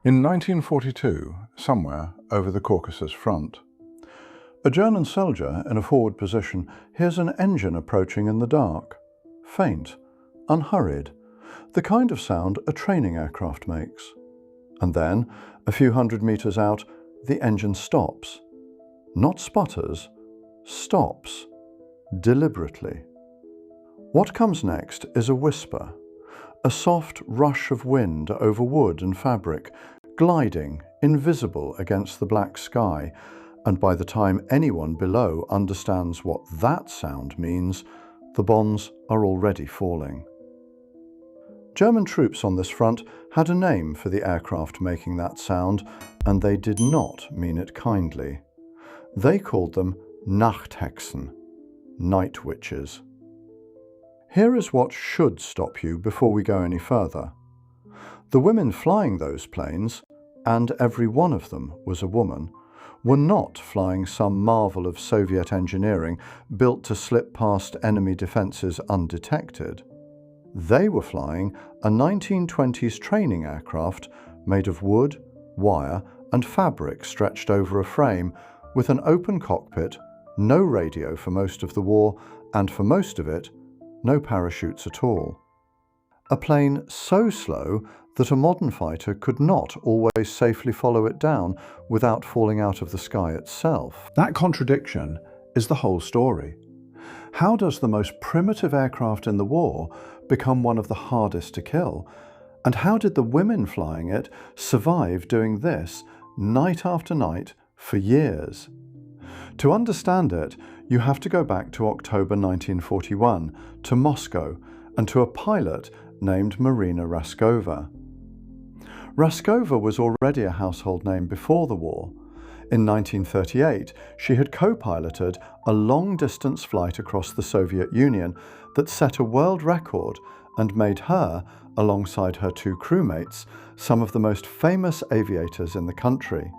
In 1942, somewhere over the Caucasus front, a German soldier in a forward position hears an engine approaching in the dark, faint, unhurried, the kind of sound a training aircraft makes. And then, a few hundred meters out, the engine stops. Not sputters, stops, deliberately. What comes next is a whisper, a soft rush of wind over wood and fabric, gliding, invisible against the black sky, and by the time anyone below understands what that sound means, the bombs are already falling. German troops on this front had a name for the aircraft making that sound, and they did not mean it kindly. They called them Nachthexen, night witches. Here is what should stop you before we go any further. The women flying those planes, and every one of them was a woman, were not flying some marvel of Soviet engineering built to slip past enemy defences undetected. They were flying a 1920s training aircraft made of wood, wire, and fabric stretched over a frame, with an open cockpit, no radio for most of the war, and for most of it, no parachutes at all. A plane so slow that a modern fighter could not always safely follow it down without falling out of the sky itself. That contradiction is the whole story. How does the most primitive aircraft in the war become one of the hardest to kill? And how did the women flying it survive doing this night after night for years? To understand it, you have to go back to October 1941, to Moscow, and to a pilot named Marina Raskova. Raskova was already a household name before the war. In 1938, she had co-piloted a long-distance flight across the Soviet Union that set a world record and made her, alongside her two crewmates, some of the most famous aviators in the country.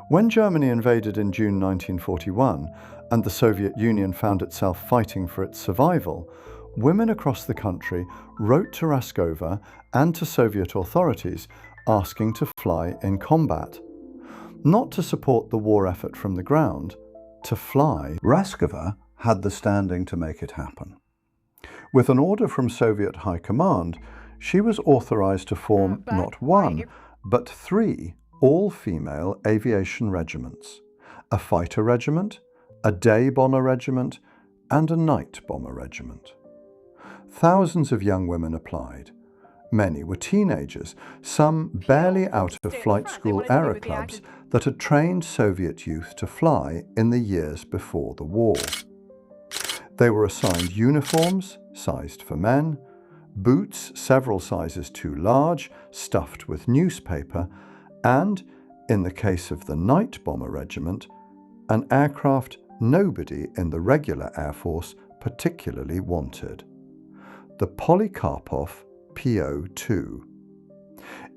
When Germany invaded in June 1941 and the Soviet Union found itself fighting for its survival, women across the country wrote to Raskova and to Soviet authorities asking to fly in combat. Not to support the war effort from the ground, to fly. Raskova had the standing to make it happen. With an order from Soviet High Command, she was authorized to form not one, but 3 all-female aviation regiments: a fighter regiment, a day bomber regiment, and a night bomber regiment. Thousands of young women applied. Many were teenagers, some barely out of flight school aero clubs that had trained Soviet youth to fly in the years before the war. They were assigned uniforms, sized for men, boots several sizes too large, stuffed with newspaper, and, in the case of the night bomber regiment, an aircraft nobody in the regular Air Force particularly wanted: the Polikarpov Po-2.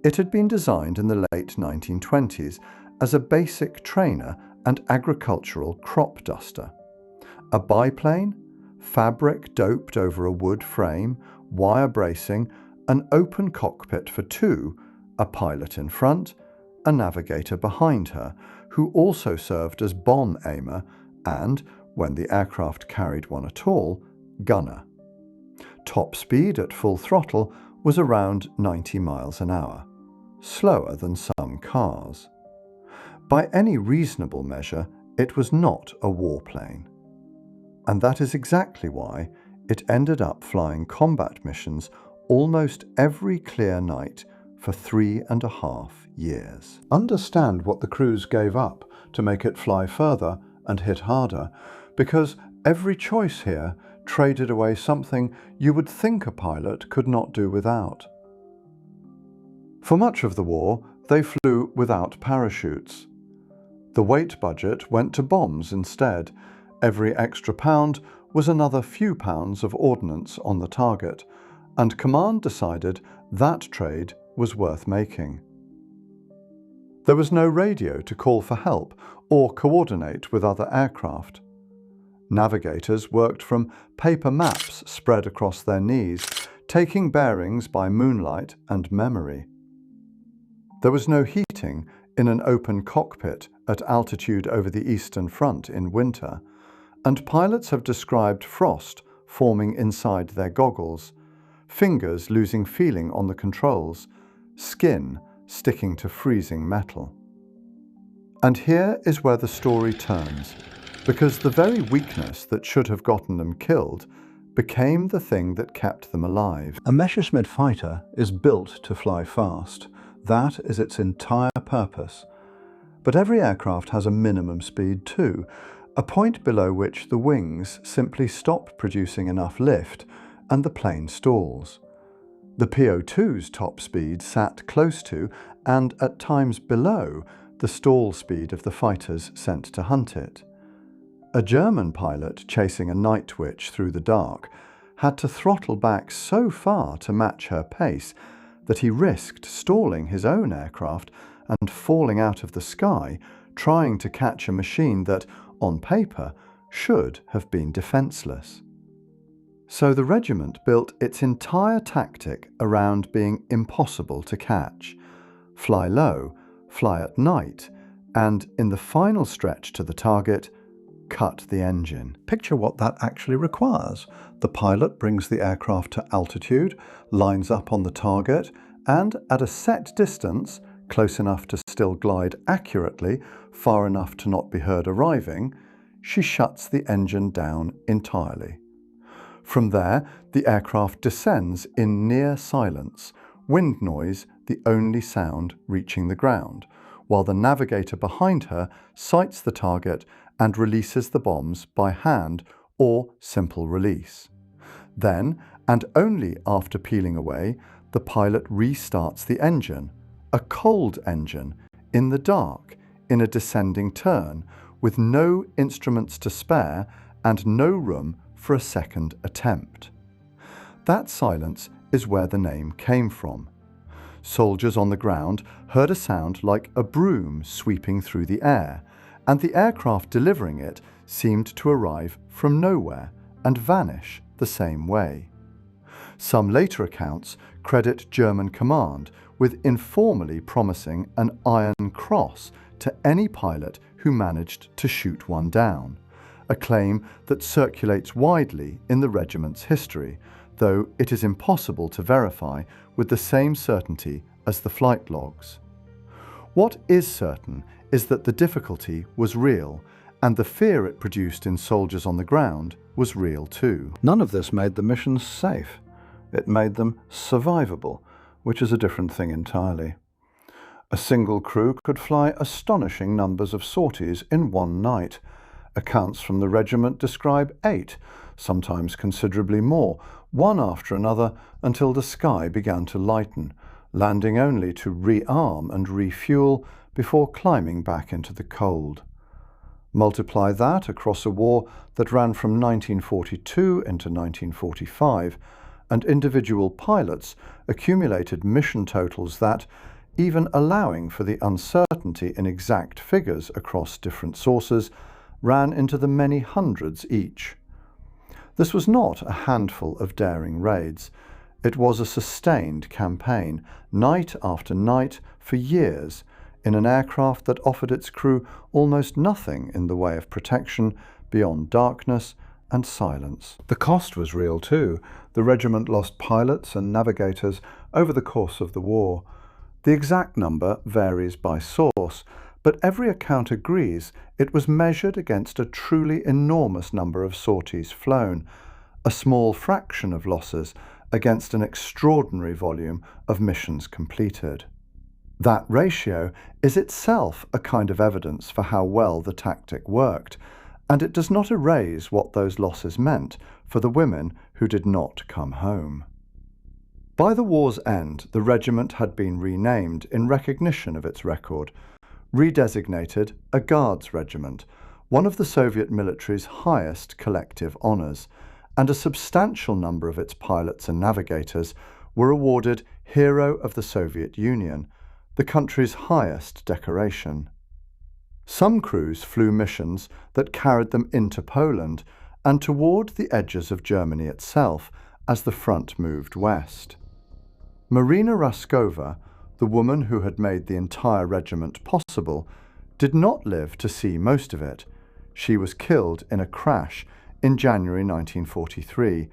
It had been designed in the late 1920s as a basic trainer and agricultural crop duster. A biplane, fabric doped over a wood frame, wire bracing, an open cockpit for 2, a pilot in front, a navigator behind her, who also served as bomb aimer and, when the aircraft carried one at all, gunner. Top speed at full throttle was around 90 miles an hour, slower than some cars. By any reasonable measure, it was not a warplane. And that is exactly why it ended up flying combat missions almost every clear night for 3.5 years. Understand what the crews gave up to make it fly further and hit harder, because every choice here traded away something you would think a pilot could not do without. For much of the war, they flew without parachutes. The weight budget went to bombs instead. Every extra pound was another few pounds of ordnance on the target, and command decided that trade was worth making. There was no radio to call for help or coordinate with other aircraft. Navigators worked from paper maps spread across their knees, taking bearings by moonlight and memory. There was no heating in an open cockpit at altitude over the Eastern Front in winter, and pilots have described frost forming inside their goggles, fingers losing feeling on the controls, skin sticking to freezing metal. And here is where the story turns, because the very weakness that should have gotten them killed became the thing that kept them alive. A Messerschmitt fighter is built to fly fast. That is its entire purpose. But every aircraft has a minimum speed too, a point below which the wings simply stop producing enough lift and the plane stalls. The Po-2's top speed sat close to, and at times below, the stall speed of the fighters sent to hunt it. A German pilot chasing a night witch through the dark had to throttle back so far to match her pace that he risked stalling his own aircraft and falling out of the sky, trying to catch a machine that, on paper, should have been defenseless. So the regiment built its entire tactic around being impossible to catch. Fly low, fly at night, and in the final stretch to the target, cut the engine. Picture what that actually requires. The pilot brings the aircraft to altitude, lines up on the target, and at a set distance, close enough to still glide accurately, far enough to not be heard arriving, she shuts the engine down entirely. From there, the aircraft descends in near silence, wind noise the only sound reaching the ground, while the navigator behind her sights the target and releases the bombs by hand or simple release. Then, and only after peeling away, the pilot restarts the engine, a cold engine, in the dark, in a descending turn, with no instruments to spare and no room for a second attempt. That silence is where the name came from. Soldiers on the ground heard a sound like a broom sweeping through the air, and the aircraft delivering it seemed to arrive from nowhere and vanish the same way. Some later accounts credit German command with informally promising an Iron Cross to any pilot who managed to shoot one down, a claim that circulates widely in the regiment's history, though it is impossible to verify with the same certainty as the flight logs. What is certain is that the difficulty was real, and the fear it produced in soldiers on the ground was real too. None of this made the missions safe. It made them survivable, which is a different thing entirely. A single crew could fly astonishing numbers of sorties in one night. Accounts from the regiment describe 8, sometimes considerably more, one after another until the sky began to lighten, landing only to rearm and refuel before climbing back into the cold. Multiply that across a war that ran from 1942 into 1945, and individual pilots accumulated mission totals that, even allowing for the uncertainty in exact figures across different sources, ran into the many hundreds each. This was not a handful of daring raids. It was a sustained campaign, night after night, for years, in an aircraft that offered its crew almost nothing in the way of protection beyond darkness and silence. The cost was real too. The regiment lost pilots and navigators over the course of the war. The exact number varies by source, but every account agrees it was measured against a truly enormous number of sorties flown, a small fraction of losses against an extraordinary volume of missions completed. That ratio is itself a kind of evidence for how well the tactic worked, and it does not erase what those losses meant for the women who did not come home. By the war's end, the regiment had been renamed in recognition of its record, redesignated a Guards Regiment, one of the Soviet military's highest collective honours, and a substantial number of its pilots and navigators were awarded Hero of the Soviet Union, the country's highest decoration. Some crews flew missions that carried them into Poland and toward the edges of Germany itself as the front moved west. Marina Raskova, the woman who had made the entire regiment possible, did not live to see most of it. She was killed in a crash in January 1943,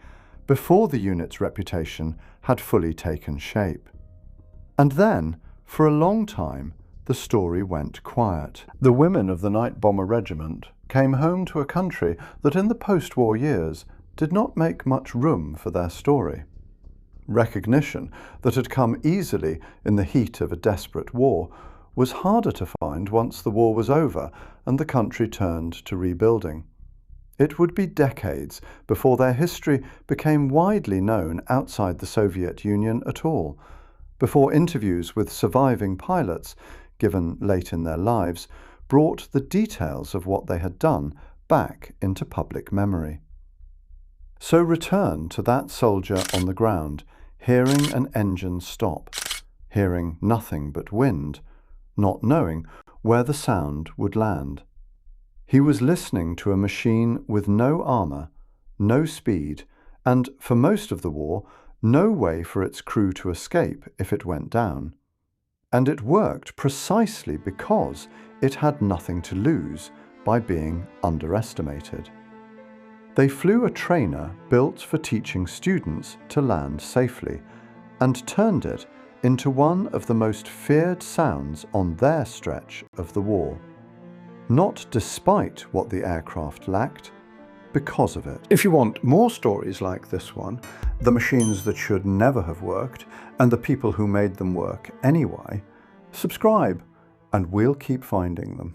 before the unit's reputation had fully taken shape. And then, for a long time, the story went quiet. The women of the Night Bomber Regiment came home to a country that in the post-war years did not make much room for their story. Recognition that had come easily in the heat of a desperate war was harder to find once the war was over and the country turned to rebuilding. It would be decades before their history became widely known outside the Soviet Union at all, before interviews with surviving pilots, given late in their lives, brought the details of what they had done back into public memory. So return to that soldier on the ground, hearing an engine stop, hearing nothing but wind, not knowing where the sound would land. He was listening to a machine with no armour, no speed, and, for most of the war, no way for its crew to escape if it went down. And it worked precisely because it had nothing to lose by being underestimated. They flew a trainer built for teaching students to land safely, and turned it into one of the most feared sounds on their stretch of the war. Not despite what the aircraft lacked, because of it. If you want more stories like this one, the machines that should never have worked, and the people who made them work anyway, subscribe, and we'll keep finding them.